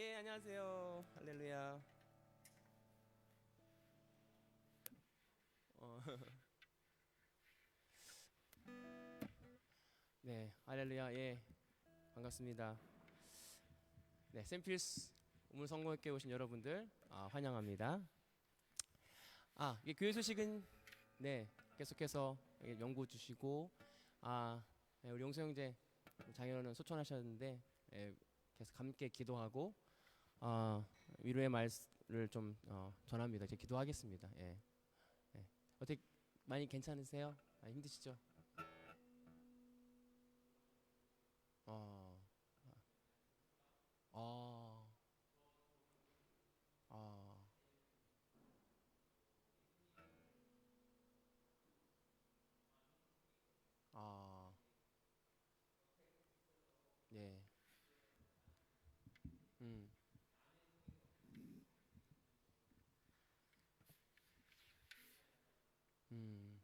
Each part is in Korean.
예, 안녕하세요. 할렐루야. 어, 네, 할렐루야. 예, 반갑습니다. 네, 샘필스 우물 성공회께 오신 여러분들 환영합니다. 이 교회 소식은 네, 계속해서 연구 주시고 네, 우리 용서 형제 장인어른 소천하셨는데 계속 함께 기도하고 위로의 말을 좀 전합니다. 이제 기도하겠습니다. 예, 예. 어떻게 많이 괜찮으세요? 힘드시죠? 어, 어, 어, 어, 예, 음, 음,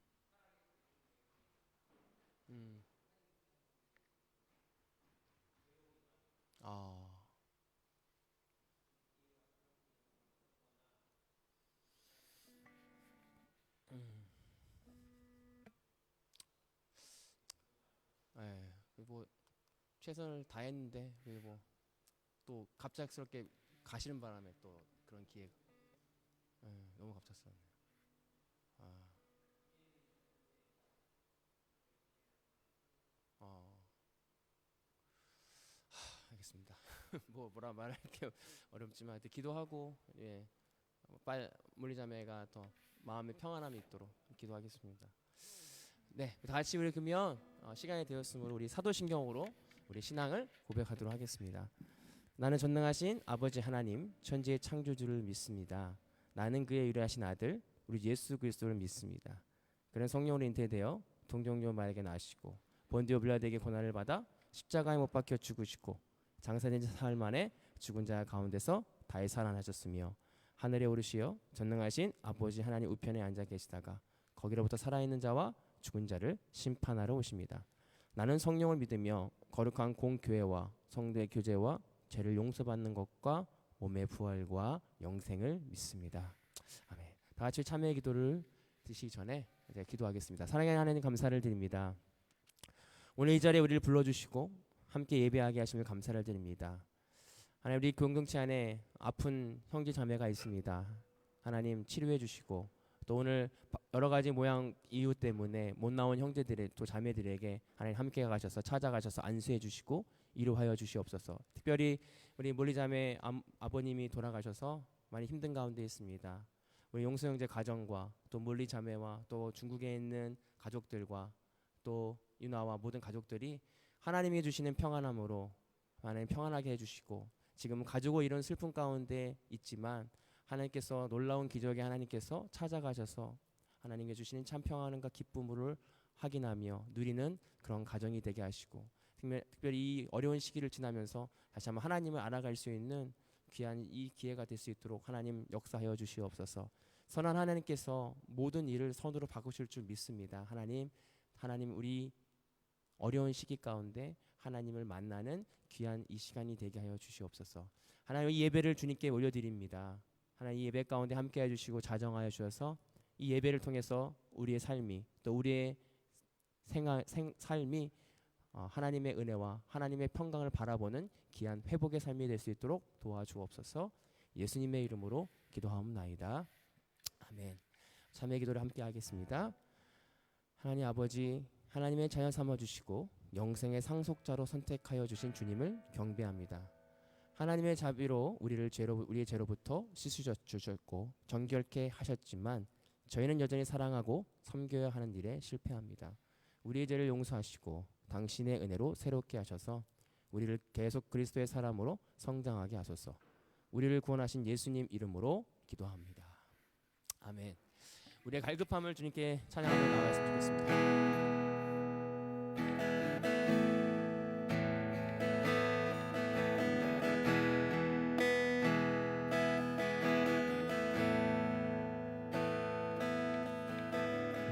음, 어, 예, 뭐 최선을 다했는데 뭐또 갑작스럽게 가시는 바람에 또 그런 기회가 너무 갑작스럽네요. 아, 어, 알겠습니다. 뭐라 말할 게 어렵지만 하여튼 기도하고 예, 빨 물리자매가 더 마음의 평안함이 있도록 기도하겠습니다. 네, 다 같이 우리 그러면 시간이 되었으므로 우리 사도신경으로 우리 신앙을 고백하도록 하겠습니다. 나는 전능하신 아버지 하나님 천지의 창조주를 믿습니다. 나는 그의 유일하신 아들 우리 예수 그리스도를 믿습니다. 그는 성령으로 잉태되어 동정녀 마에게 나시고 본디오 빌라도에게 고난을 받아 십자가에 못 박혀 죽으시고 장사된 지 사흘 만에 죽은 자 가운데서 다시 살아나셨으며 하늘에 오르시어 전능하신 아버지 하나님 우편에 앉아 계시다가 거기로부터 살아있는 자와 죽은 자를 심판하러 오십니다. 나는 성령을 믿으며 거룩한 공교회와 성도의 교제와 죄를 용서받는 것과 몸의 부활과 영생을 믿습니다. 아멘. 다 같이 참회의 기도를 드시기 전에 이제 기도하겠습니다. 사랑하는 하나님 감사를 드립니다. 오늘 이 자리에 우리를 불러주시고 함께 예배하게 하심을 감사를 드립니다. 하나님 우리 공동체 안에 아픈 형제 자매가 있습니다. 하나님 치료해 주시고 또 오늘 여러 가지 모양 이유 때문에 못 나온 형제들의 또 자매들에게 하나님 함께 가셔서 찾아가셔서 안수해 주시고 위로하여 주시옵소서. 특별히 우리 몰리 자매 아버님이 돌아가셔서 많이 힘든 가운데 있습니다. 우리 용수 형제 가정과 또 몰리 자매와 또 중국에 있는 가족들과 또 유나와 모든 가족들이 하나님이 주시는 평안함으로 하나님 평안하게 해주시고 지금 가지고 이런 슬픔 가운데 있지만 하나님께서 놀라운 기적에 하나님께서 찾아가셔서 하나님께 주시는 참 평안과 기쁨을 확인하며 누리는 그런 가정이 되게 하시고 특별히 이 어려운 시기를 지나면서 다시 한번 하나님을 알아갈 수 있는 귀한 이 기회가 될 수 있도록 하나님 역사하여 주시옵소서. 선한 하나님께서 모든 일을 선으로 바꾸실 줄 믿습니다. 하나님 우리 어려운 시기 가운데 하나님을 만나는 귀한 이 시간이 되게 하여 주시옵소서. 하나님 이 예배를 주님께 올려드립니다. 하나님 이 예배 가운데 함께 해주시고 자정하여 주셔서 이 예배를 통해서 우리의 삶이 또 우리의 삶이 하나님의 은혜와 하나님의 평강을 바라보는 귀한 회복의 삶이 될 수 있도록 도와주옵소서. 예수님의 이름으로 기도하옵나이다. 아멘. 참회 기도를 함께 하겠습니다. 하나님 아버지 하나님의 자녀 삼아주시고 영생의 상속자로 선택하여 주신 주님을 경배합니다. 하나님의 자비로 우리의 죄로부터 씻으셨고 정결케 하셨지만 저희는 여전히 사랑하고 섬겨야 하는 일에 실패합니다. 우리의 죄를 용서하시고 당신의 은혜로 새롭게 하셔서 우리를 계속 그리스도의 사람으로 성장하게 하소서. 우리를 구원하신 예수님 이름으로 기도합니다. 아멘. 우리의 갈급함을 주님께 찬양하며 나아갔으면 좋겠습니다.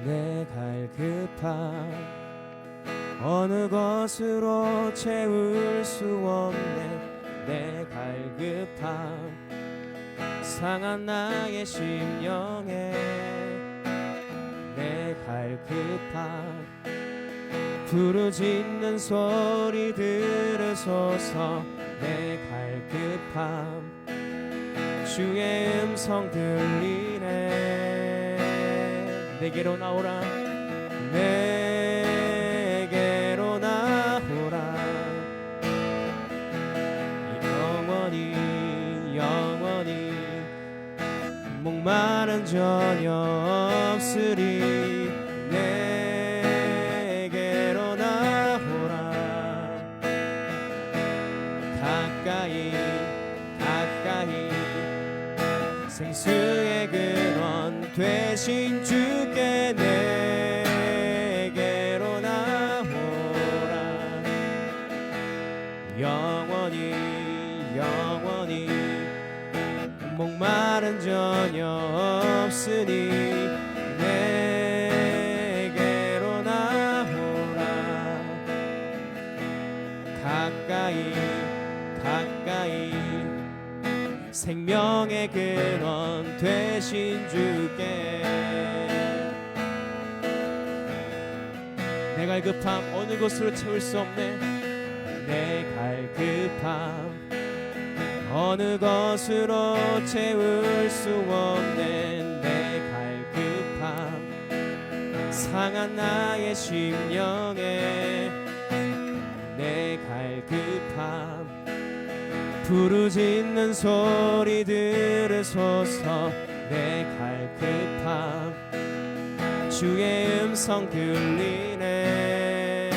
내 갈급함 어느 것으로 채울 수 없네. 내 갈급함 상한 나의 심령에 내 갈급함 부르짖는 소리 들으소서 내 갈급함 주의 음성 들리네 내게로 나오라 내게로 나오라 영원히 목마른 전혀 없으리 내게로 나오라 가까이 생수의 근원 되신 주께 내게로 나오라 영원히 목마른 전혀 없으니 내게로 나오라 가까이 생명의 근원 되신 주께 내 갈급함 어느 곳으로 채울 수 없네 내 갈급함 어느 것으로 채울 수 없네 내 갈급함 상한 나의 심령에 내 갈급함 부르짖는 소리 들으소서 내 갈급함 주의 음성 들리네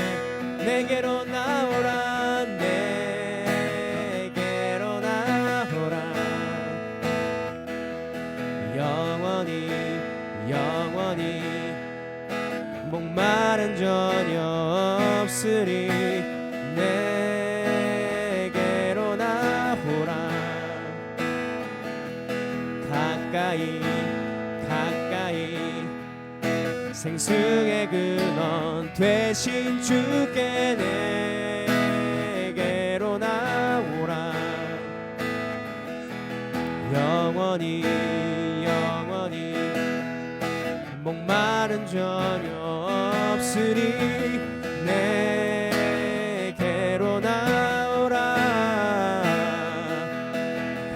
내게로 나오라 내게로 나오라 영원히 목마른 전혀 없으리 내게로 나오라 가까이 생수의 근원 되신 주께 내게로 나오라 영원히 목마른 전혀 없으리 내게로 나오라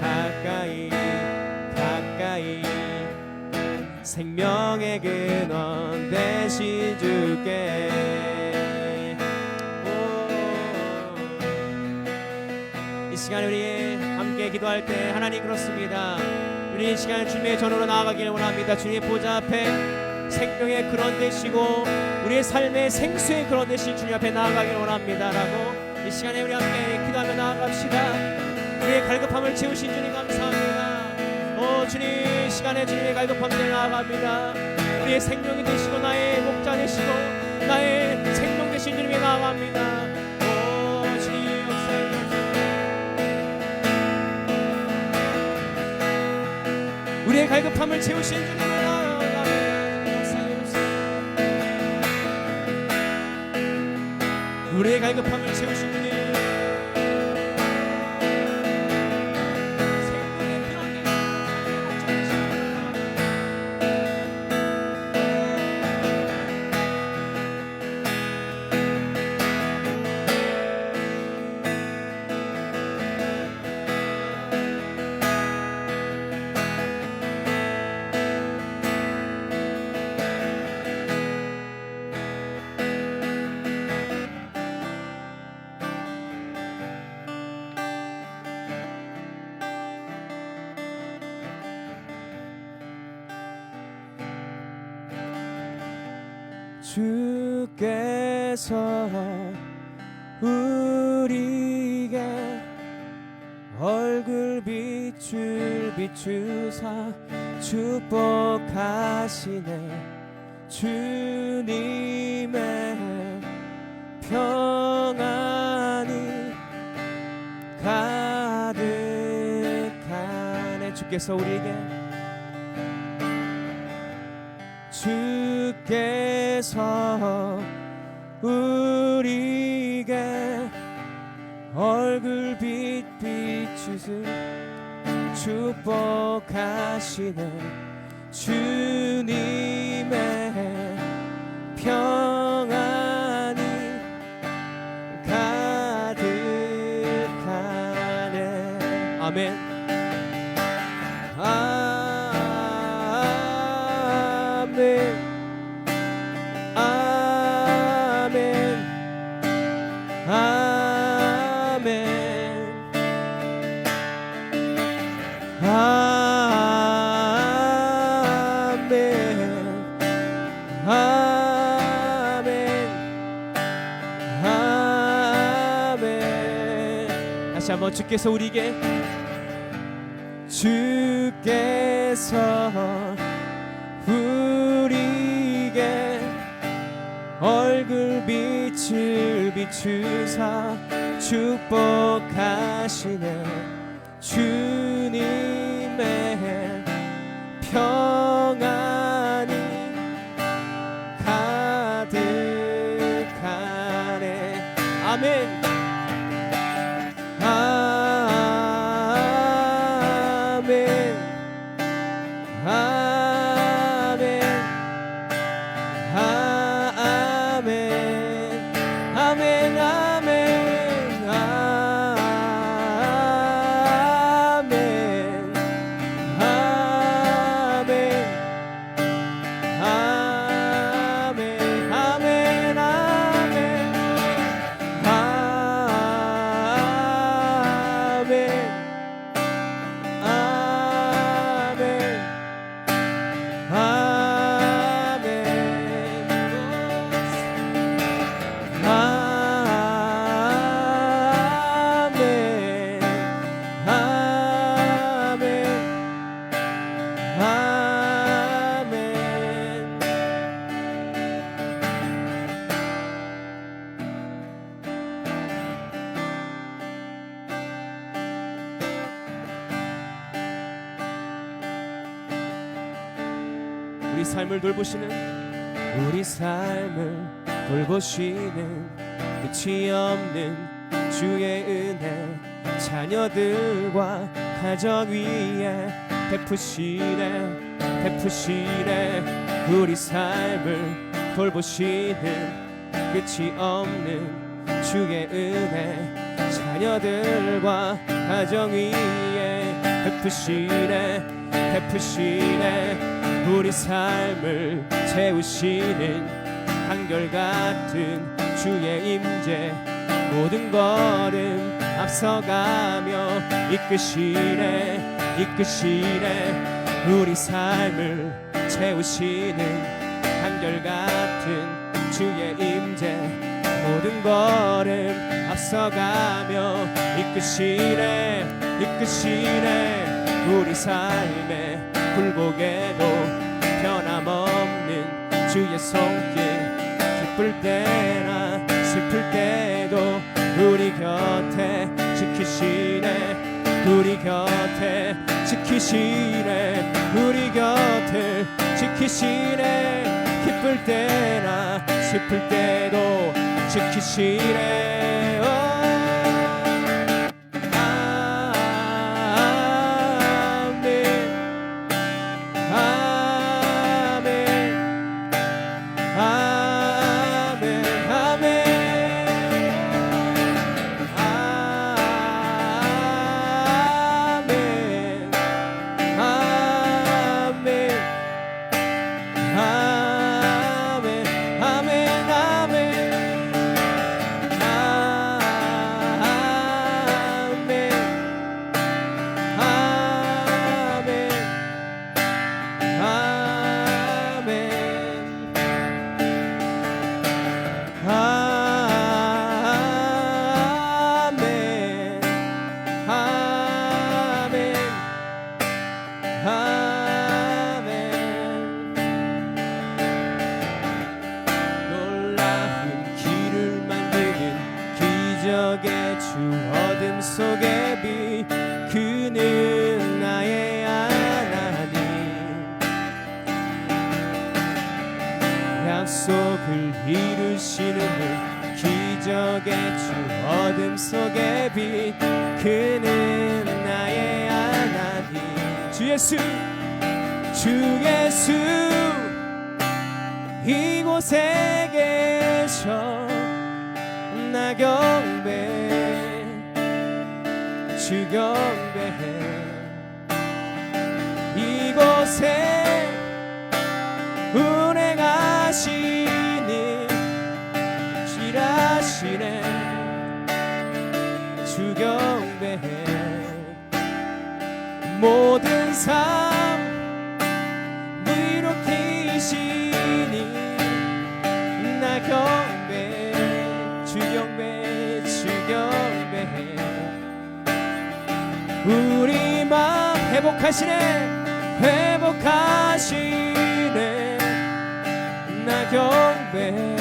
가까이 생명의 근원 되신 주께 이 시간에 우리 함께 기도할 때 하나님 그렇습니다 우리 이 시간에 주님의 전으로 나아가기를 원합니다 주님의 보좌 앞에 생명의 근원 되시고 우리의 삶의 생수의 근원 되신 주님 앞에 나아가기를 원합니다 라고 이 시간에 우리 함께 기도하며 나아갑시다 우리의 갈급함을 채우신 주님 감사합니다 주님 이 시간에 주님의 갈급함에 나아갑니다 우리의 생명이 되시고 나의 목자 되시고 나의 생명 되신 주님에 나아갑니다 주님 우리의 갈급함을 채우신 주님을 나아갑니다 우리의 갈급함을 채우신 주님 주께서 우리에게 얼굴 빛을 비추사 축복하시네 주님의 평안이 가득하네 주께서 우리에게 얼굴 빛 축복하시네 주님의 평안이 가득하네. 아멘. 아멘. 아멘. 아멘. 아멘. 다시 한번 주께서 우리에게 얼굴빛을 비추사 축복하시네 주님의 평안이 가득하네. 아멘. 아멘. 아멘. 아멘. 아멘. 우리 삶을 돌보시는 우리 삶을 돌보시는 끝이 없는 주의 은혜 자녀들과 가정 위에 베푸시네 베푸시네. 우리 삶을 돌보시는 끝이 없는 주의 은혜 자녀들과 가정 위에 베푸시네 베푸시네. 우리 삶을 채우시는 한결같은 주의 임재 모든 걸음 앞서가며 이끄시네 이끄시네. 우리 삶을 채우시는 한결같은 주의 임재 모든 걸음 앞서가며 이끄시네 이끄시네. 우리 삶의 굴곡에도 변함없는 주의 손길 기쁠 때나 슬플 때도 우리 곁에 지키시네 우리 곁에 지키시네 우리 곁을 지키시네. 기쁠 때나 슬플 때도 지키시네. 기적의 주 어둠 속의 빛 그는 나의 하나님 약속을 이루시는 분 기적의 주 어둠 속의 빛 그는 나의 하나님 주 예수 이곳에 계셔 나 경배해 주 경배해 이곳에 운행하시니 일하시네 주 경배해 모든 삶 무이롭히시니 나 경배해 주 경배해 주 경배해 우리 마음 회복하시네 나 경배해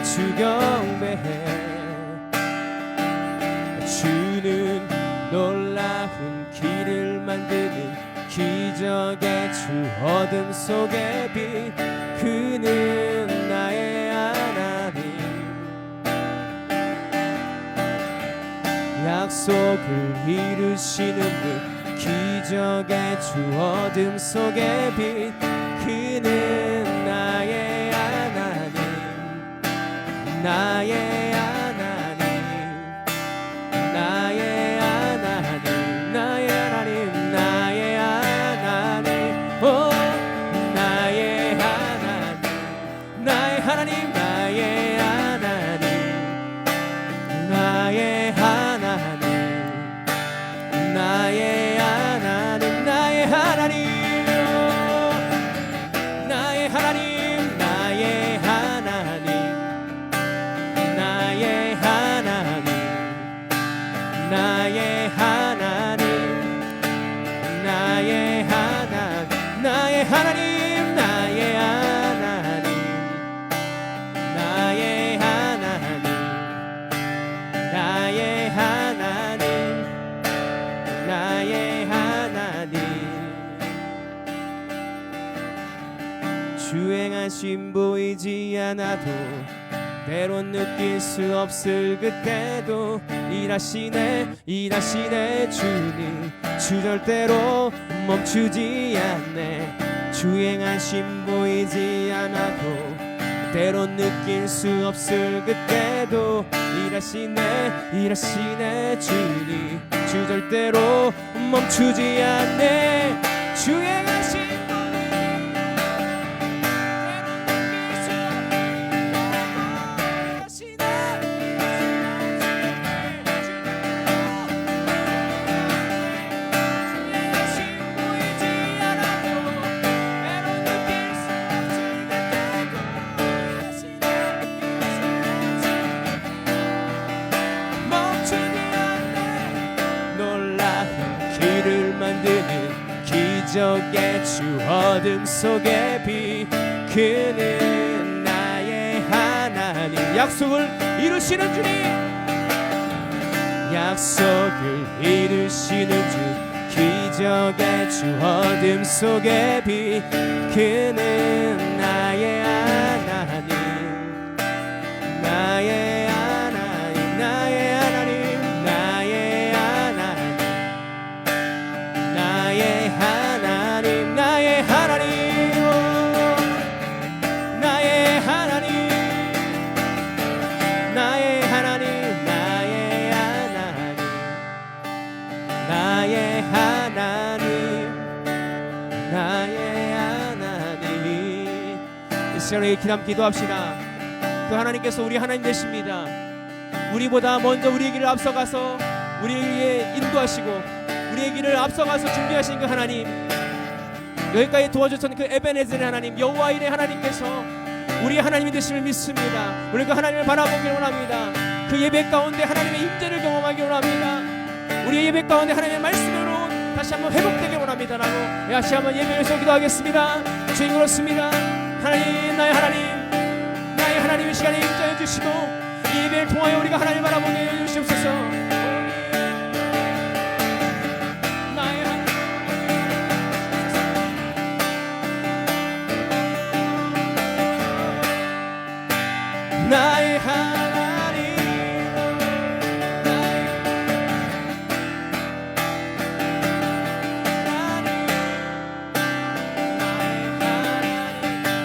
주 경배해 주는 놀라운 길을 만드는 기적의 주 어둠 속의 빛 그는 나의 하나님 약속을 이루시는 분 기적의 주 어둠 속의 빛 그는 나의 하나님 나의 하나님 나의 하나님 나의 하나님 나의 하나님 오 나의 하나님 나의 하나님 나의 하나님 나의 하나님 나의 하나님 나의 하나님 나의 하나님 나의 하나님 나의 하나님 나의 하나님 나의 하나님 나의 하나님 나의 하나님 나의 하나님 나의 하나님 나의 하나님 주행하심 보이지 않아도 때론 느낄 수 없을 그때도 일하시네 주님 주 절대로 멈추지 않네 주행하심 보이지 않아도 때론 느낄 수 없을 그때도 일하시네 주님 주 절대로 멈추지 않네 주행하심 기적의 주 어둠 속의 빛 그는 나의 하나님 약속을 이루시는 주님 약속을 이루시는 주 기적의 주 어둠 속의 빛 그는 나의 하나님 나의 하나님 나의 하나님 나의 하나님 나의 하나님 나의 하나님 나의 하나님 나의 하나님 나의 하나님 나의 하나님 나의 하나님 이 시간에 이렇게 함께 기도합시다. 그 하나님께서 우리 하나님 되십니다. 우리보다 먼저 우리의 길을 앞서가서 우리에게 인도하시고 우리의 길을 앞서가서 준비하신 그 하나님 여기까지 도와주셨던 그 에베네셀의 하나님 여호와 일의 하나님께서 우리 하나님이 되심을 믿습니다. 우리 그 하나님을 바라보길 원합니다. 그 예배 가운데 하나님의 임재를 경험하길 원합니다. 우리의 예배 가운데 하나님의 말씀으로 다시 한번 회복되길 원합니다 라고 다시 한번 예배에서 기도하겠습니다. 주님 그렇습니다. 하나님 나의 하나님 나의 하나님 이 시간에 임재해 주시고 이 예배를 통하여 우리가 하나님을 바라보게 해 주시옵소서. 나의 하나님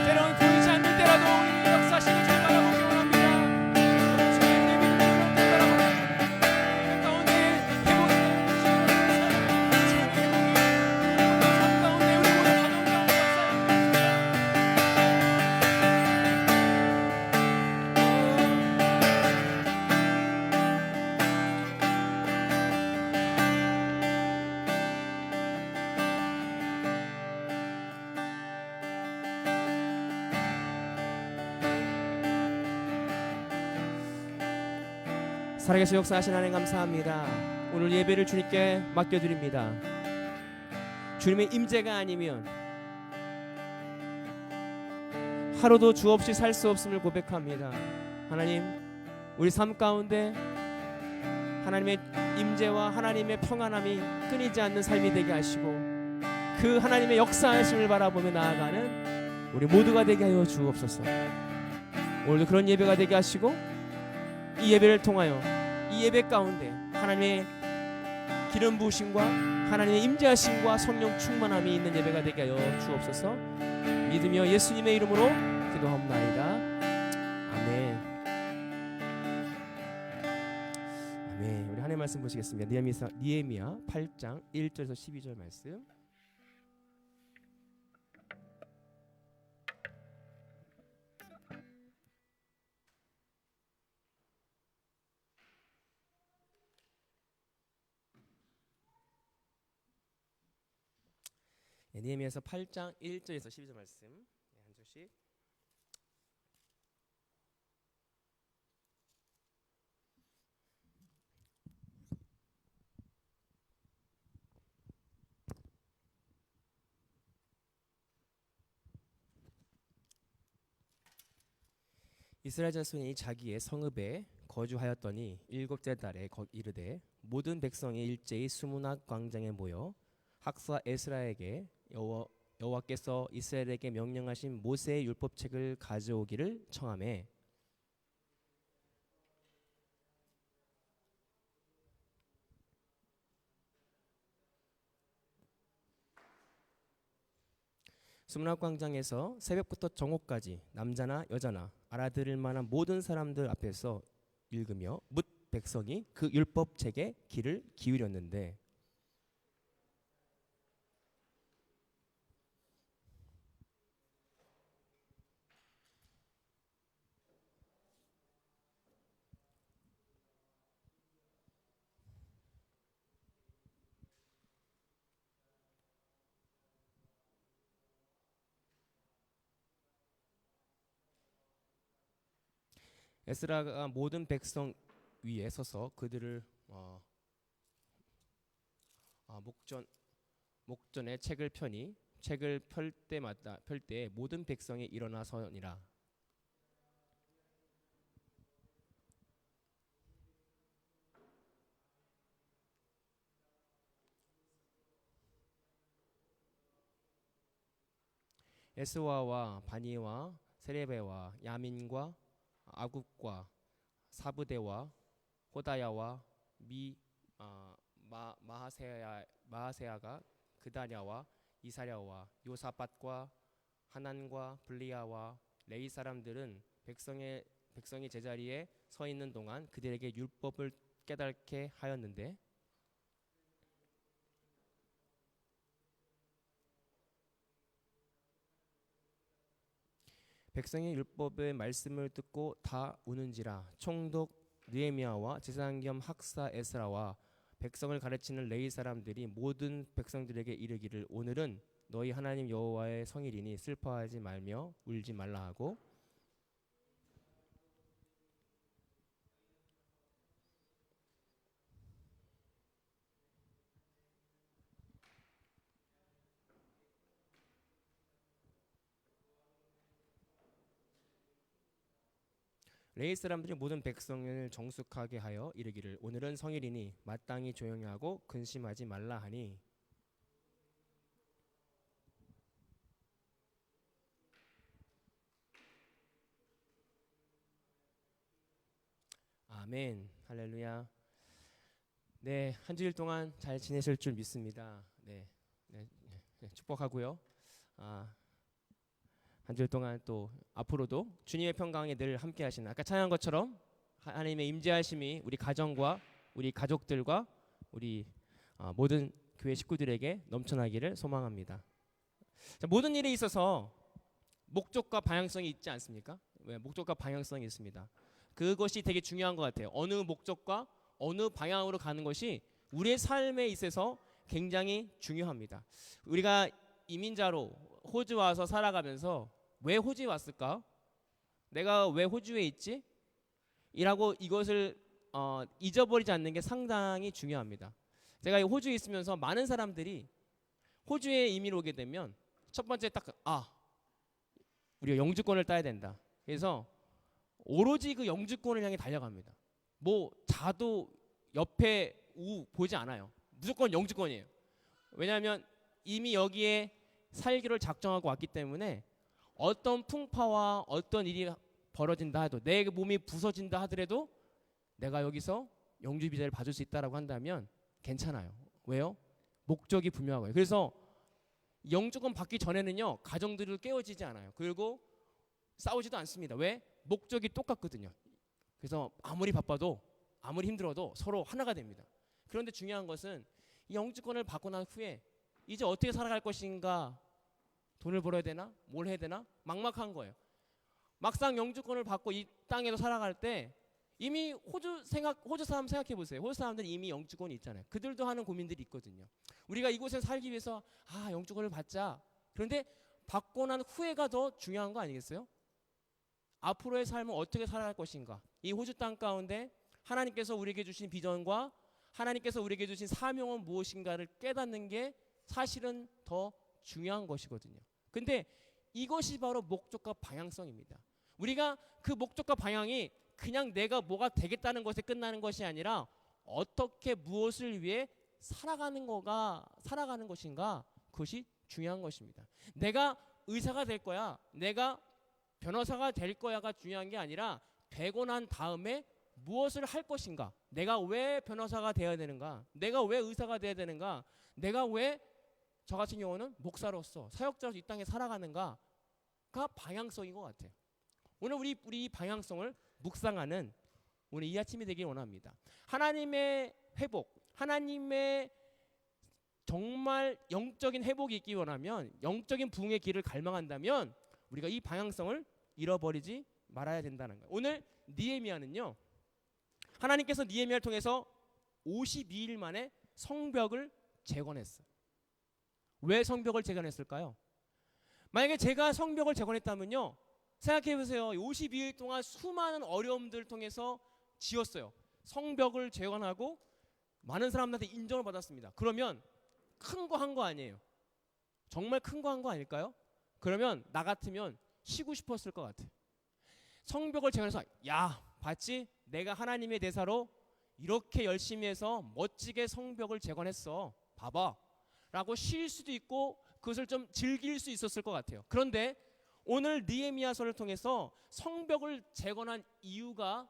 때로는 보이지 않는 때라도 우리 역사하시는 줄 바라보기 원합니다. 오늘 주의 믿음을 바라보고 가운데 회복이 삶 가운데 우리 모두 가정 가운데 살아계신 역사하신 하나님 감사합니다. 오늘 예배를 주님께 맡겨드립니다. 주님의 임재가 아니면 하루도 주 없이 살 수 없음을 고백합니다. 하나님, 우리 삶 가운데 하나님의 임재와 하나님의 평안함이 끊이지 않는 삶이 되게 하시고 그 하나님의 역사하심을 바라보며 나아가는 우리 모두가 되게 하여 주옵소서. 오늘도 그런 예배가 되게 하시고 이 예배를 통하여 이 예배 가운데 하나님의 기름 부으심과 하나님의 임재하심과 성령 충만함이 있는 예배가 되게 하여 주옵소서. 믿으며 예수님의 이름으로 기도합나이다. 아멘. 아멘. 우리 하나님 말씀 보시겠습니다. 니에미야 8장 1절에서 12절 말씀. 니에미야서 8장 1절에서 12절 말씀 한 절씩. 이스라엘 자손이 자기의 성읍에 거주하였더니 일곱째 달에 이르되 모든 백성이 일제히 수문학 광장에 모여 학사 에스라에게 여호와께서 이스라엘에게 명령하신 모세의 율법책을 가져오기를 청하매 수문학 광장에서 새벽부터 정오까지 남자나 여자나 알아들을 만한 모든 사람들 앞에서 읽으며 뭇 백성이 그 율법책에 귀를 기울였는데 에스라가 모든 백성 위에 서서 그들을 목전에 책을 펴니 책을 펼 때 모든 백성이 일어나 서니라. 에스와와 바니와 세레베와 야민과 아굽과 사부대와 호다야와 마하세야가 그다냐와 이사랴와 요사밧과 하난과 블리야와 레이 사람들은 백성이 제자리에 서 있는 동안 그들에게 율법을 깨닫게 하였는데 백성이 율법의 말씀을 듣고 다 우는지라. 총독 느헤미야와 제사장 겸 학사 에스라와 백성을 가르치는 레위 사람들이 모든 백성들에게 이르기를 오늘은 너희 하나님 여호와의 성일이니 슬퍼하지 말며 울지 말라 하고 레위 사람들이 모든 백성을 정숙하게 하여 이르기를 오늘은 성일이니 마땅히 조용히 하고 근심하지 말라 하니 아멘. 할렐루야. 네, 한 주일 동안 잘 지내실 줄 믿습니다. 네, 축복하고요. 한 주일 동안 또 앞으로도 주님의 평강에 늘 함께하시는 아까 찬양한 것처럼 하나님의 임재하심이 우리 가정과 우리 가족들과 우리 모든 교회 식구들에게 넘쳐나기를 소망합니다. 자, 모든 일에 있어서 목적과 방향성이 있지 않습니까? 왜? 목적과 방향성이 있습니다. 그것이 되게 중요한 것 같아요. 어느 목적과 어느 방향으로 가는 것이 우리의 삶에 있어서 굉장히 중요합니다. 우리가 이민자로 호주 와서 살아가면서 왜 호주에 왔을까? 내가 왜 호주에 있지? 이라고 이것을 잊어버리지 않는 게 상당히 중요합니다. 제가 호주에 있으면서 많은 사람들이 호주에 이민 오게 되면 첫 번째 딱 우리가 영주권을 따야 된다. 그래서 오로지 그 영주권을 향해 달려갑니다. 뭐 자도 옆에 보지 않아요. 무조건 영주권이에요. 왜냐하면 이미 여기에 살기를 작정하고 왔기 때문에 어떤 풍파와 어떤 일이 벌어진다 해도 내 몸이 부서진다 하더라도 내가 여기서 영주 비자를 받을 수 있다라고 한다면 괜찮아요. 왜요? 목적이 분명하고요. 그래서 영주권 받기 전에는요 가정들을 깨어지지 않아요. 그리고 싸우지도 않습니다. 왜? 목적이 똑같거든요. 그래서 아무리 바빠도 아무리 힘들어도 서로 하나가 됩니다. 그런데 중요한 것은 이 영주권을 받고 난 후에 이제 어떻게 살아갈 것인가, 돈을 벌어야 되나, 뭘 해야 되나 막막한 거예요. 막상 영주권을 받고 이 땅에서 살아갈 때 이미 호주 사람 생각해 보세요. 호주 사람들은 이미 영주권이 있잖아요. 그들도 하는 고민들이 있거든요. 우리가 이곳에 살기 위해서 영주권을 받자. 그런데 받고 난 후회가 더 중요한 거 아니겠어요? 앞으로의 삶을 어떻게 살아갈 것인가. 이 호주 땅 가운데 하나님께서 우리에게 주신 비전과 하나님께서 우리에게 주신 사명은 무엇인가를 깨닫는 게 사실은 더 중요한 것이거든요. 근데 이것이 바로 목적과 방향성입니다. 우리가 그 목적과 방향이 그냥 내가 뭐가 되겠다는 것에 끝나는 것이 아니라 어떻게 무엇을 위해 살아가는 것인가, 그것이 중요한 것입니다. 내가 의사가 될 거야, 내가 변호사가 될 거야가 중요한 게 아니라 되고 난 다음에 무엇을 할 것인가, 내가 왜 변호사가 되어야 되는가, 내가 왜 의사가 되어야 되는가, 내가 왜 저 같은 경우는 목사로서 사역자로서 이 땅에 살아가는가가 방향성인 것 같아요. 오늘 우리 방향성을 묵상하는 오늘 이 아침이 되길 원합니다. 하나님의 회복, 하나님의 정말 영적인 회복이 있기 원하면, 영적인 부흥의 길을 갈망한다면 우리가 이 방향성을 잃어버리지 말아야 된다는 거예요. 오늘 느헤미야는요, 하나님께서 느헤미야를 통해서 52일 만에 성벽을 재건했어요. 왜 성벽을 재건했을까요? 만약에 제가 성벽을 재건했다면요, 생각해 보세요. 52일 동안 수많은 어려움들을 통해서 지었어요. 성벽을 재건하고 많은 사람들한테 인정을 받았습니다. 그러면 큰 거 한 거 아니에요? 정말 큰 거 한 거 아닐까요? 그러면 나 같으면 쉬고 싶었을 것 같아요. 성벽을 재건해서 봤지? 내가 하나님의 대사로 이렇게 열심히 해서 멋지게 성벽을 재건했어. 봐봐. 라고 쉴 수도 있고 그것을 좀 즐길 수 있었을 것 같아요. 그런데 오늘 느헤미야서를 통해서 성벽을 재건한 이유가,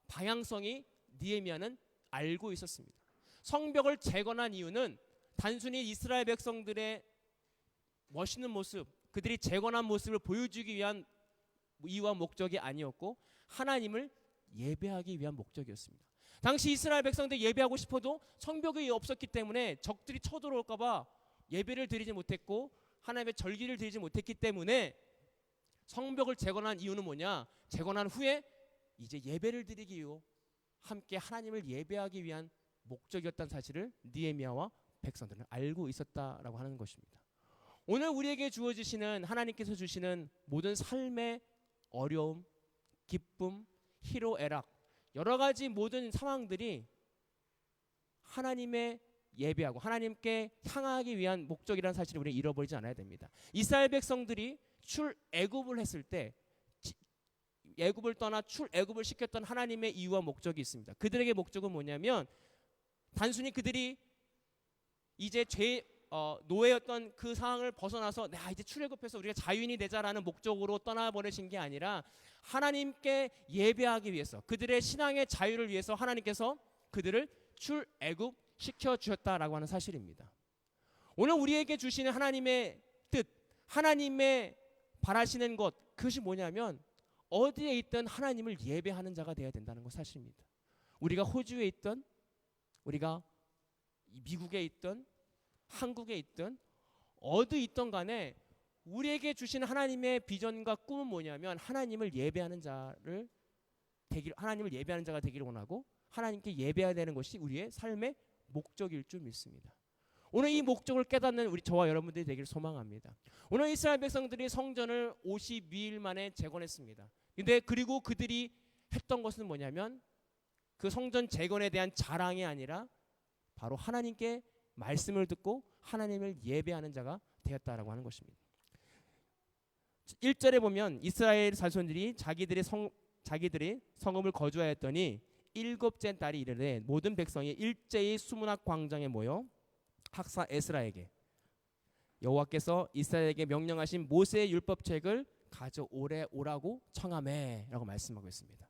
방향성이 느헤미야는 알고 있었습니다. 성벽을 재건한 이유는 단순히 이스라엘 백성들의 멋있는 모습, 그들이 재건한 모습을 보여주기 위한 이유와 목적이 아니었고 하나님을 예배하기 위한 목적이었습니다. 당시 이스라엘 백성들 예배하고 싶어도 성벽이 없었기 때문에 적들이 쳐들어올까 봐 예배를 드리지 못했고 하나님의 절기를 드리지 못했기 때문에 성벽을 재건한 이유는 뭐냐? 재건한 후에 이제 예배를 드리기 위해 함께 하나님을 예배하기 위한 목적이었다는 사실을 느헤미야와 백성들은 알고 있었다라고 하는 것입니다. 오늘 우리에게 주어지시는, 하나님께서 주시는 모든 삶의 어려움, 기쁨, 희로애락, 여러 가지 모든 상황들이 하나님의 예배하고 하나님께 향하기 위한 목적이라는 사실을 우리는 잃어버리지 않아야 됩니다. 이스라엘 백성들이 출애굽을 했을 때 애굽을 떠나 출애굽을 시켰던 하나님의 이유와 목적이 있습니다. 그들에게 목적은 뭐냐면 단순히 그들이 이제 노예였던 그 상황을 벗어나서 나 이제 출애굽해서 우리가 자유인이 되자라는 목적으로 떠나보내신 게 아니라 하나님께 예배하기 위해서, 그들의 신앙의 자유를 위해서 하나님께서 그들을 출애굽 시켜주셨다라고 하는 사실입니다. 오늘 우리에게 주시는 하나님의 뜻, 하나님의 바라시는 것, 그것이 뭐냐면 어디에 있든 하나님을 예배하는 자가 되어야 된다는 것 사실입니다. 우리가 호주에 있든, 우리가 미국에 있든, 한국에 있든, 어디 있든 간에 우리에게 주시는 하나님의 비전과 꿈은 뭐냐면 하나님을 예배하는 자가 되기를 원하고 하나님께 예배해야 되는 것이 우리의 삶의 목적일 줄 믿습니다. 오늘 이 목적을 깨닫는 저와 여러분들이 되기를 소망합니다. 오늘 이스라엘 백성들이 성전을 52일 만에 재건했습니다. 근데 그리고 그들이 했던 것은 뭐냐면 그 성전 재건에 대한 자랑이 아니라 바로 하나님께 말씀을 듣고 하나님을 예배하는 자가 되었다라고 하는 것입니다. 1절에 보면 이스라엘 자손들이 자기들의 성읍을 거주하였더니 일곱째 달이 이르되 모든 백성이 일제히 수문학 광장에 모여 학사 에스라에게 여호와께서 이스라엘에게 명령하신 모세의 율법책을 가져오라고 청하매라고 말씀하고 있습니다.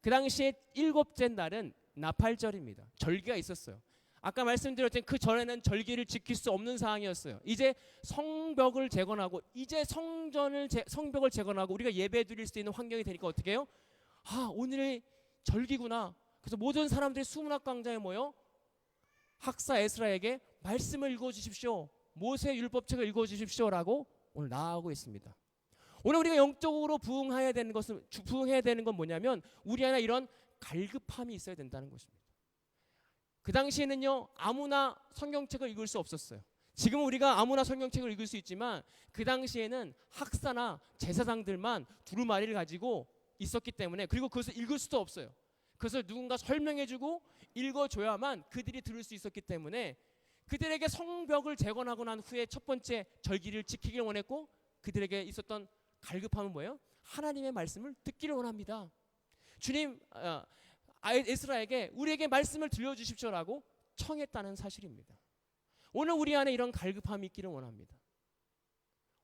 그 당시에 일곱째 날은 나팔절입니다. 절기가 있었어요. 아까 말씀드렸던 그 전에는 절기를 지킬 수 없는 상황이었어요. 이제 성벽을 재건하고 이제 성벽을 재건하고 우리가 예배 드릴 수 있는 환경이 되니까 어떻게 해요? 오늘이 절기구나. 그래서 모든 사람들이 수문학 광장에 모여 학사 에스라에게 말씀을 읽어주십시오. 모세 율법책을 읽어주십시오라고 오늘 나아가고 있습니다. 오늘 우리가 영적으로 부흥해야 되는 건 뭐냐면 우리 안에 이런 갈급함이 있어야 된다는 것입니다. 그 당시에는요 아무나 성경책을 읽을 수 없었어요. 지금 우리가 아무나 성경책을 읽을 수 있지만 그 당시에는 학사나 제사장들만 두루마리를 가지고 있었기 때문에, 그리고 그것을 읽을 수도 없어요. 그것을 누군가 설명해주고 읽어줘야만 그들이 들을 수 있었기 때문에 그들에게 성벽을 재건하고 난 후에 첫 번째 절기를 지키길 원했고, 그들에게 있었던 갈급함은 뭐예요? 하나님의 말씀을 듣기를 원합니다. 주님 에스라에게 우리에게 말씀을 들려주십시오라고 청했다는 사실입니다. 오늘 우리 안에 이런 갈급함이 있기를 원합니다.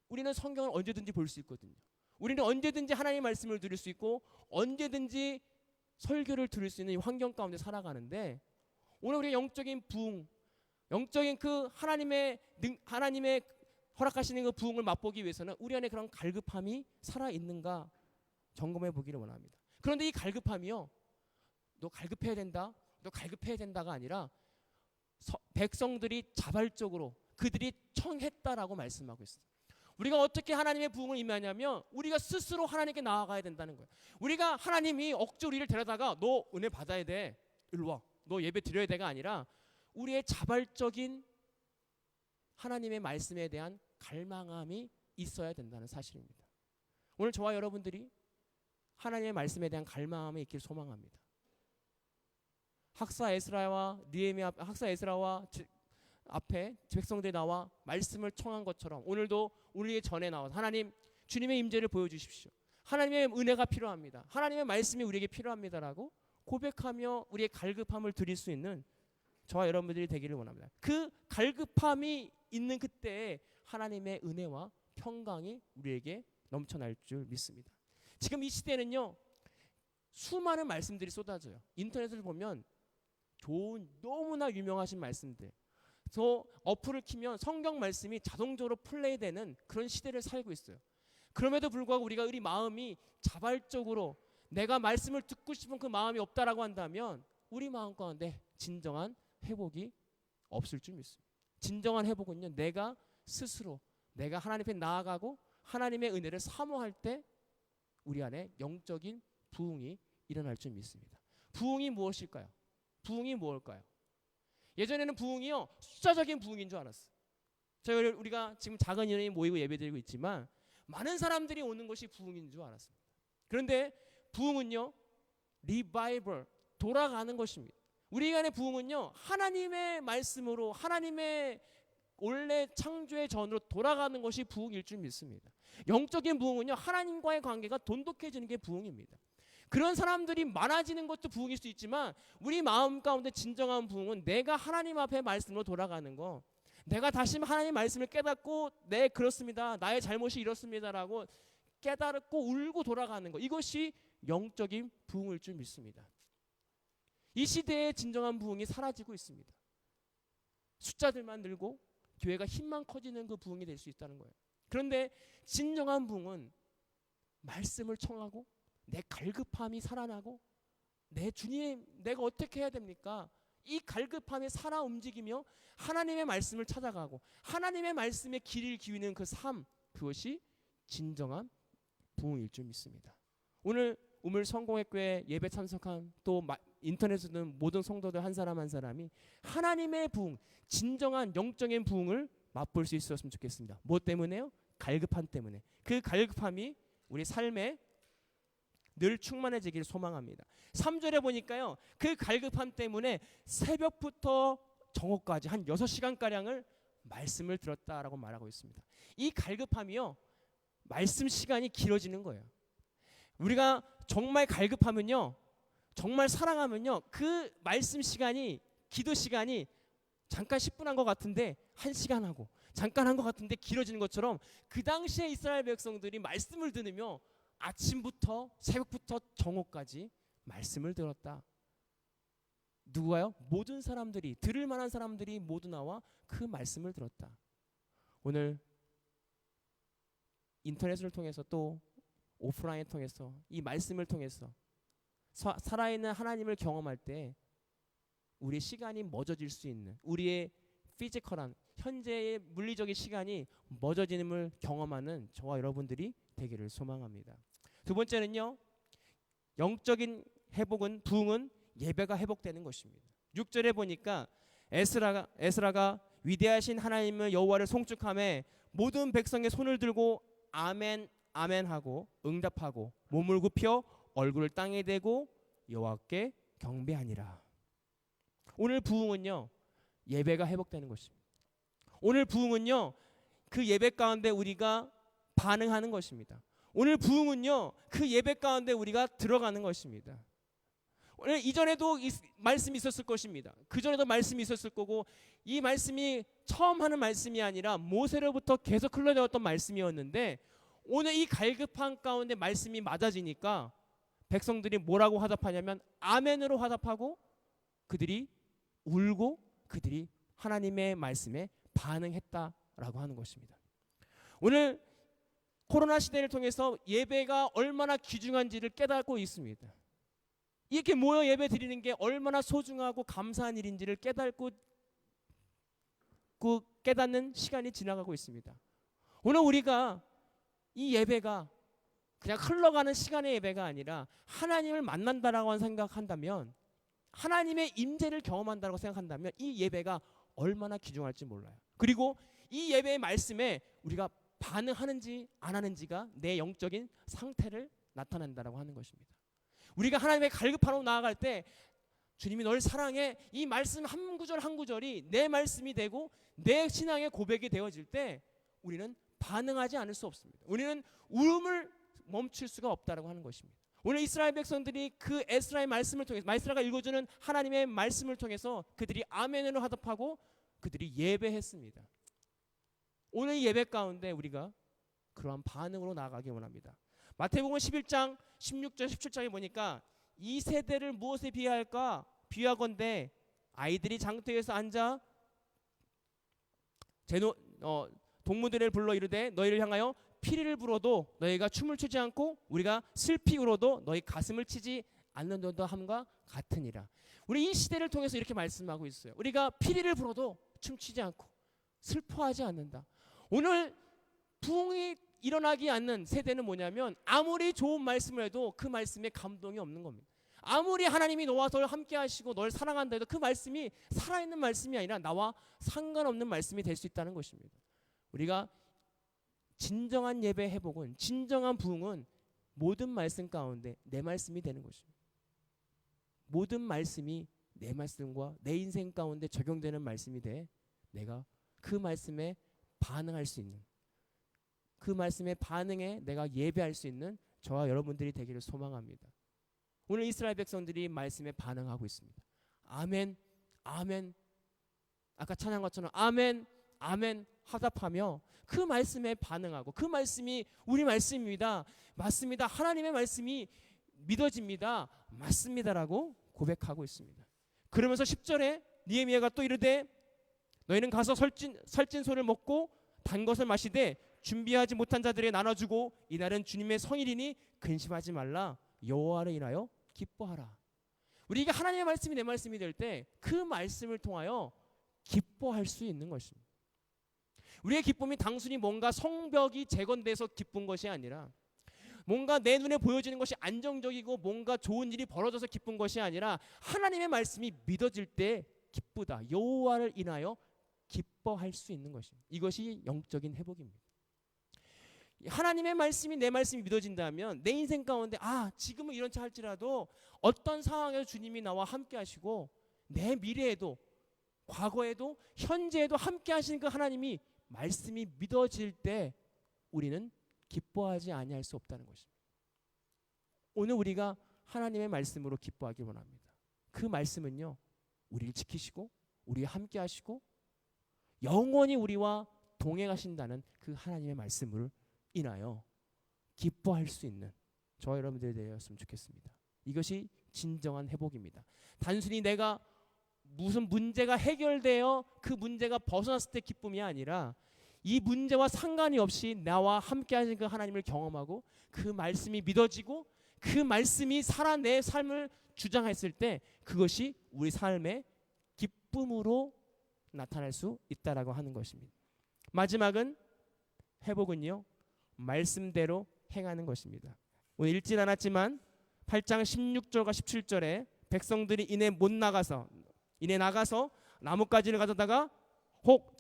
우리는 성경을 언제든지 볼 수 있거든요. 우리는 언제든지 하나님의 말씀을 들을 수 있고 언제든지 설교를 들을 수 있는 이 환경 가운데 살아가는데, 오늘 우리의 영적인 부흥, 영적인 그 하나님의 허락하시는 그 부흥을 맛보기 위해서는 우리 안에 그런 갈급함이 살아있는가 점검해 보기를 원합니다. 그런데 이 갈급함이요, 너 갈급해야 된다, 너 갈급해야 된다가 아니라 백성들이 자발적으로 그들이 청했다라고 말씀하고 있어요. 우리가 어떻게 하나님의 부흥을 임하냐면 우리가 스스로 하나님께 나아가야 된다는 거예요. 우리가 하나님이 억지로 우리를 데려다가 너 은혜 받아야 돼, 일로 와, 너 예배 드려야 돼가 아니라 우리의 자발적인 하나님의 말씀에 대한 갈망함이 있어야 된다는 사실입니다. 오늘 저와 여러분들이 하나님의 말씀에 대한 갈망함이 있길 소망합니다. 학사 에스라와 앞에 백성들이 나와 말씀을 청한 것처럼 오늘도 우리의 전에 나와서 하나님, 주님의 임재를 보여주십시오. 하나님의 은혜가 필요합니다. 하나님의 말씀이 우리에게 필요합니다라고 고백하며 우리의 갈급함을 드릴 수 있는 저와 여러분들이 되기를 원합니다. 그 갈급함이 있는 그때에 하나님의 은혜와 평강이 우리에게 넘쳐날 줄 믿습니다. 지금 이 시대는요 수많은 말씀들이 쏟아져요. 인터넷을 보면 좋은 너무나 유명하신 말씀들, 저 어플을 키면 성경 말씀이 자동적으로 플레이되는 그런 시대를 살고 있어요. 그럼에도 불구하고 우리가 우리 마음이 자발적으로 내가 말씀을 듣고 싶은 그 마음이 없다라고 한다면 우리 마음 가운데 진정한 회복이 없을 줄 믿습니다. 진정한 회복은요 내가 스스로 내가 하나님 앞에 나아가고 하나님의 은혜를 사모할 때 우리 안에 영적인 부흥이 일어날 줄 믿습니다. 부흥이 무엇일까요? 부흥이 무엇일까요? 예전에는 부흥이요 숫자적인 부흥인 줄 알았어요. 우리가 지금 작은 인원이 모이고 예배드리고 있지만 많은 사람들이 오는 것이 부흥인 줄 알았습니다. 그런데 부흥은요 리바이벌, 돌아가는 것입니다. 우리 안의 부흥은요 하나님의 말씀으로 하나님의 원래 창조의 전으로 돌아가는 것이 부흥일 줄 믿습니다. 영적인 부흥은요 하나님과의 관계가 돈독해지는 게 부흥입니다. 그런 사람들이 많아지는 것도 부흥일 수 있지만 우리 마음 가운데 진정한 부흥은 내가 하나님 앞에 말씀으로 돌아가는 거, 내가 다시 하나님의 말씀을 깨닫고 네 그렇습니다. 나의 잘못이 이렇습니다라고 깨닫고 울고 돌아가는 것. 이것이 영적인 부흥일 줄 믿습니다. 이 시대의 진정한 부흥이 사라지고 있습니다. 숫자들만 늘고 교회가 힘만 커지는 그 부흥이 될 수 있다는 거예요. 그런데 진정한 부흥은 말씀을 청하고 내 갈급함이 살아나고 내 주님 내가 어떻게 해야 됩니까? 이 갈급함에 살아 움직이며 하나님의 말씀을 찾아가고 하나님의 말씀에 귀를 기울이는 그 삶, 그것이 진정한 부흥일 줄 믿습니다. 오늘 우물 성공회교회 예배 참석한 또 인터넷에 든 모든 성도들 한 사람 한 사람이 하나님의 부흥, 진정한 영적인 부흥을 맛볼 수 있었으면 좋겠습니다. 뭐 때문에요? 갈급함 때문에. 그 갈급함이 우리 삶에 늘 충만해지기를 소망합니다. 3절에 보니까요. 그 갈급함 때문에 새벽부터 정오까지 한 6시간가량을 말씀을 들었다라고 말하고 있습니다. 이 갈급함이요. 말씀 시간이 길어지는 거예요. 우리가 정말 갈급하면요. 정말 사랑하면요. 그 말씀 시간이 기도 시간이 잠깐 10분 한 것 같은데 1시간 하고 잠깐 한 것 같은데 길어지는 것처럼 그 당시에 이스라엘 백성들이 말씀을 들으며 아침부터 새벽부터 정오까지 말씀을 들었다. 누구가요? 모든 사람들이 들을 만한 사람들이 모두 나와 그 말씀을 들었다. 오늘 인터넷을 통해서 또 오프라인을 통해서 이 말씀을 통해서 살아있는 하나님을 경험할 때 우리의 시간이 멎어질 수 있는 우리의 피지컬한 현재의 물리적인 시간이 멎어짐을 경험하는 저와 여러분들이 되기를 소망합니다. 두 번째는요. 영적인 회복은 부흥은 예배가 회복되는 것입니다. 6절에 보니까 에스라가 위대하신 하나님을 여호와를 송축하며 모든 백성의 손을 들고 아멘 아멘 하고 응답하고 몸을 굽혀 얼굴을 땅에 대고 여호와께 경배하니라. 오늘 부흥은요. 예배가 회복되는 것입니다. 오늘 부흥은요. 그 예배 가운데 우리가 반응하는 것입니다. 오늘 부흥은요. 그 예배 가운데 우리가 들어가는 것입니다. 오늘 이전에도 말씀이 있었을 것입니다. 그전에도 말씀이 있었을 거고 이 말씀이 처음 하는 말씀이 아니라 모세로부터 계속 흘러내었던 말씀이었는데 오늘 이 갈급한 가운데 말씀이 맞아지니까 백성들이 뭐라고 화답하냐면 아멘으로 화답하고 그들이 울고 그들이 하나님의 말씀에 반응했다라고 하는 것입니다. 오늘 코로나 시대를 통해서 예배가 얼마나 귀중한지를 깨닫고 있습니다. 이렇게 모여 예배 드리는 게 얼마나 소중하고 감사한 일인지를 깨닫는 시간이 지나가고 있습니다. 오늘 우리가 이 예배가 그냥 흘러가는 시간의 예배가 아니라 하나님을 만난다라고 생각한다면 하나님의 임재를 경험한다고 생각한다면 이 예배가 얼마나 귀중할지 몰라요. 그리고 이 예배의 말씀에 우리가 반응하는지 안 하는지가 내 영적인 상태를 나타낸다라고 하는 것입니다. 우리가 하나님의 갈급함으로 나아갈 때 주님이 널 사랑해 이 말씀 한 구절 한 구절이 내 말씀이 되고 내 신앙의 고백이 되어질 때 우리는 반응하지 않을 수 없습니다. 우리는 울음을 멈출 수가 없다라고 하는 것입니다. 오늘 이스라엘 백성들이 그 에스라의 말씀을 통해서 에스라가 읽어주는 하나님의 말씀을 통해서 그들이 아멘으로 화답하고 그들이 예배했습니다. 오늘 예배 가운데 우리가 그러한 반응으로 나아가기 원합니다. 마태복음 11장 16절 17장에 보니까 이 세대를 무엇에 비유할까? 비유하건대 아이들이 장터에서 앉아 동무들을 불러 이르되 너희를 향하여 피리를 불어도 너희가 춤을 추지 않고 우리가 슬피 울어도 너희 가슴을 치지 않는다 함과 같으니라. 우리 이 시대를 통해서 이렇게 말씀하고 있어요. 우리가 피리를 불어도 춤추지 않고 슬퍼하지 않는다. 오늘 부흥이 일어나지 않는 세대는 뭐냐면 아무리 좋은 말씀을 해도 그 말씀에 감동이 없는 겁니다. 아무리 하나님이 너와 널 함께 하시고 널 사랑한다 해도 그 말씀이 살아있는 말씀이 아니라 나와 상관없는 말씀이 될 수 있다는 것입니다. 우리가 진정한 예배 회복은 진정한 부흥은 모든 말씀 가운데 내 말씀이 되는 것입니다. 모든 말씀이 내 말씀과 내 인생 가운데 적용되는 말씀이 돼 내가 그 말씀에 반응할 수 있는 그 말씀에 반응해 내가 예배할 수 있는 저와 여러분들이 되기를 소망합니다. 오늘 이스라엘 백성들이 말씀에 반응하고 있습니다. 아멘, 아멘. 아까 찬양 것처럼 아멘, 아멘 화답하며 그 말씀에 반응하고 그 말씀이 우리 말씀입니다. 맞습니다. 하나님의 말씀이 믿어집니다. 맞습니다라고 고백하고 있습니다. 그러면서 10절에 느헤미야가 또 이르되 너희는 가서 살찐 소를 먹고 단 것을 마시되 준비하지 못한 자들에게 나눠주고 이날은 주님의 성일이니 근심하지 말라. 여호와를 인하여 기뻐하라. 우리가 하나님의 말씀이 내 말씀이 될 때 그 말씀을 통하여 기뻐할 수 있는 것입니다. 우리의 기쁨이 단순히 뭔가 성벽이 재건돼서 기쁜 것이 아니라 뭔가 내 눈에 보여지는 것이 안정적이고 뭔가 좋은 일이 벌어져서 기쁜 것이 아니라 하나님의 말씀이 믿어질 때 기쁘다. 여호와를 인하여 기뻐할 수 있는 것입니다. 이것이 영적인 회복입니다. 하나님의 말씀이 내 말씀이 믿어진다면 내 인생 가운데 지금은 이런지 할지라도 어떤 상황에서 주님이 나와 함께 하시고 내 미래에도 과거에도 현재에도 함께 하시는 그 하나님이 말씀이 믿어질 때 우리는 기뻐하지 아니할 수 없다는 것입니다. 오늘 우리가 하나님의 말씀으로 기뻐하기 원합니다. 그 말씀은요, 우리를 지키시고 우리와 함께 하시고 영원히 우리와 동행하신다는 그 하나님의 말씀을 인하여 기뻐할 수 있는 저와 여러분들이 되었으면 좋겠습니다. 이것이 진정한 회복입니다. 단순히 내가 무슨 문제가 해결되어 그 문제가 벗어났을 때 기쁨이 아니라 이 문제와 상관이 없이 나와 함께 하신 그 하나님을 경험하고 그 말씀이 믿어지고 그 말씀이 살아 내 삶을 주장했을 때 그것이 우리 삶의 기쁨으로 나타날 수 있다라고 하는 것입니다. 마지막은 회복은요, 말씀대로 행하는 것입니다. 오늘 읽진 않았지만 8장 16절과 17절에 백성들이 이내 나가서 나뭇가지를 가져다가 혹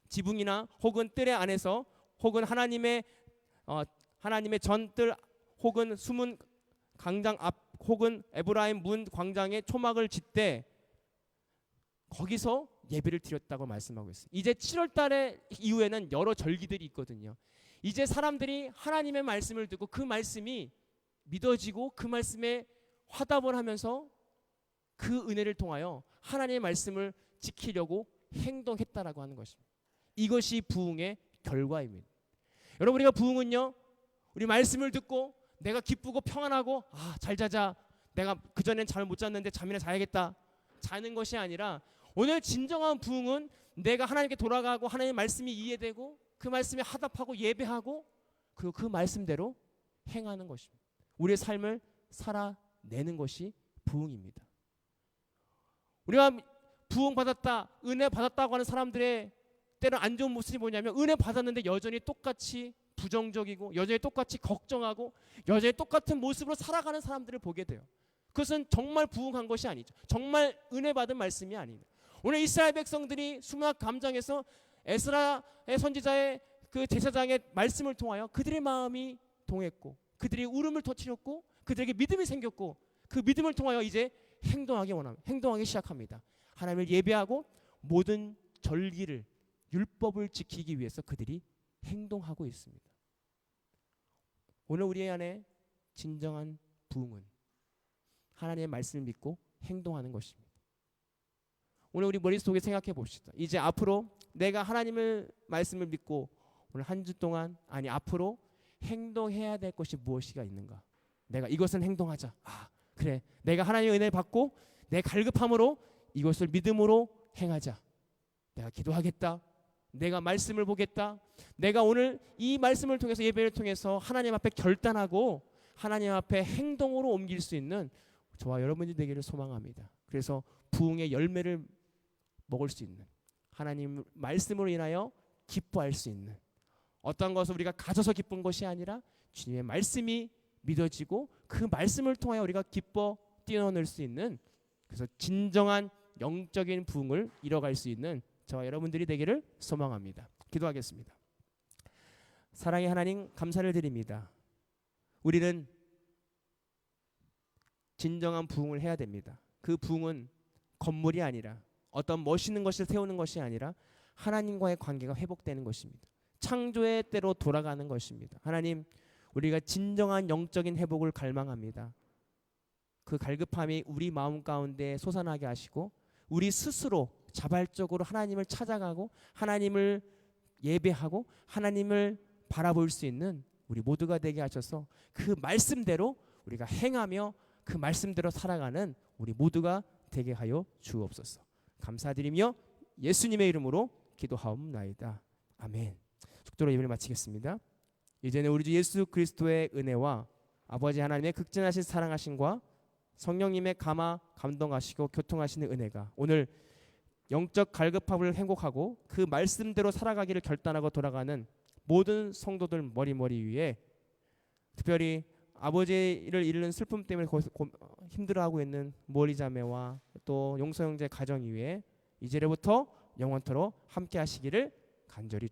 지붕이나 혹은 뜰의 안에서 혹은 하나님의 전뜰 혹은 숨은 광장 앞 혹은 에브라임 문 광장에 초막을 짓되 거기서 예배를 드렸다고 말씀하고 있어요. 이제 7월 달에 이후에는 여러 절기들이 있거든요. 이제 사람들이 하나님의 말씀을 듣고 그 말씀이 믿어지고 그 말씀에 화답을 하면서 그 은혜를 통하여 하나님의 말씀을 지키려고 행동했다라고 하는 것입니다. 이것이 부흥의 결과입니다. 여러분, 우리가 부흥은요, 우리 말씀을 듣고 내가 기쁘고 평안하고 잘 자자, 내가 그전엔 잠을 못 잤는데 잠이나 자야겠다, 자는 것이 아니라 오늘 진정한 부흥은 내가 하나님께 돌아가고 하나님의 말씀이 이해되고 그 말씀에 화답하고 예배하고 그리고 그 말씀대로 행하는 것입니다. 우리의 삶을 살아내는 것이 부흥입니다. 우리가 부흥 받았다, 은혜 받았다고 하는 사람들의 때는 안 좋은 모습이 뭐냐면 은혜 받았는데 여전히 똑같이 부정적이고 여전히 똑같이 걱정하고 여전히 똑같은 모습으로 살아가는 사람들을 보게 돼요. 그것은 정말 부흥한 것이 아니죠. 정말 은혜 받은 말씀이 아닙니다. 오늘 이스라엘 백성들이 수막 감정에서 에스라의 선지자의 그 제사장의 말씀을 통하여 그들의 마음이 동했고 그들이 울음을 터뜨렸고 그들에게 믿음이 생겼고 그 믿음을 통하여 이제 행동하기 시작합니다. 하나님을 예배하고 모든 절기를 율법을 지키기 위해서 그들이 행동하고 있습니다. 오늘 우리 안에 진정한 부흥은 하나님의 말씀을 믿고 행동하는 것입니다. 오늘 우리 머릿속에 생각해 봅시다. 이제 앞으로 내가 하나님의 말씀을 믿고 오늘 한 주 동안 앞으로 행동해야 될 것이 무엇이가 있는가? 내가 이것은 행동하자. 그래, 내가 하나님의 은혜를 받고 내 갈급함으로 이것을 믿음으로 행하자. 내가 기도하겠다. 내가 말씀을 보겠다. 내가 오늘 이 말씀을 통해서 예배를 통해서 하나님 앞에 결단하고 하나님 앞에 행동으로 옮길 수 있는 저와 여러분이 되기를 소망합니다. 그래서 부흥의 열매를 먹을 수 있는 하나님 말씀으로 인하여 기뻐할 수 있는 어떤 것을 우리가 가져서 기쁜 것이 아니라 주님의 말씀이 믿어지고 그 말씀을 통하여 우리가 기뻐 뛰어놀 수 있는, 그래서 진정한 영적인 부흥을 이뤄갈 수 있는 저와 여러분들이 되기를 소망합니다. 기도하겠습니다. 사랑의 하나님, 감사를 드립니다. 우리는 진정한 부흥을 해야 됩니다. 그 부흥은 건물이 아니라 어떤 멋있는 것을 세우는 것이 아니라 하나님과의 관계가 회복되는 것입니다. 창조의 때로 돌아가는 것입니다. 하나님, 우리가 진정한 영적인 회복을 갈망합니다. 그 갈급함이 우리 마음 가운데 솟아나게 하시고 우리 스스로 자발적으로 하나님을 찾아가고 하나님을 예배하고 하나님을 바라볼 수 있는 우리 모두가 되게 하셔서 그 말씀대로 우리가 행하며 그 말씀대로 살아가는 우리 모두가 되게 하여 주옵소서. 감사드리며 예수님의 이름으로 기도하옵나이다. 아멘. 속도로 예배를 마치겠습니다. 이제는 우리 주 예수 그리스도의 은혜와 아버지 하나님의 극진하신 사랑하심과 성령님의 감화 감동하시고 교통하시는 은혜가 오늘 영적 갈급함을 행복하고 그 말씀대로 살아가기를 결단하고 돌아가는 모든 성도들 머리 위에, 특별히 아버지를 잃는 슬픔 때문에 힘들어하고 있는 모리 자매와 또 용서 형제 가정 위에 이제부터 영원토록 함께 하시기를 간절히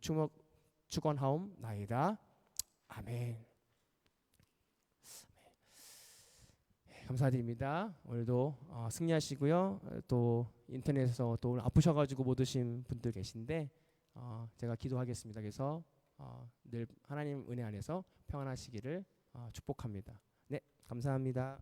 축원하옵나이다. 아멘. 감사드립니다. 오늘도 승리하시고요. 또 인터넷에서 또 오늘 아프셔가지고 못 오신 분들 계신데 제가 기도하겠습니다. 그래서 늘 하나님 은혜 안에서 평안하시기를 축복합니다. 네, 감사합니다.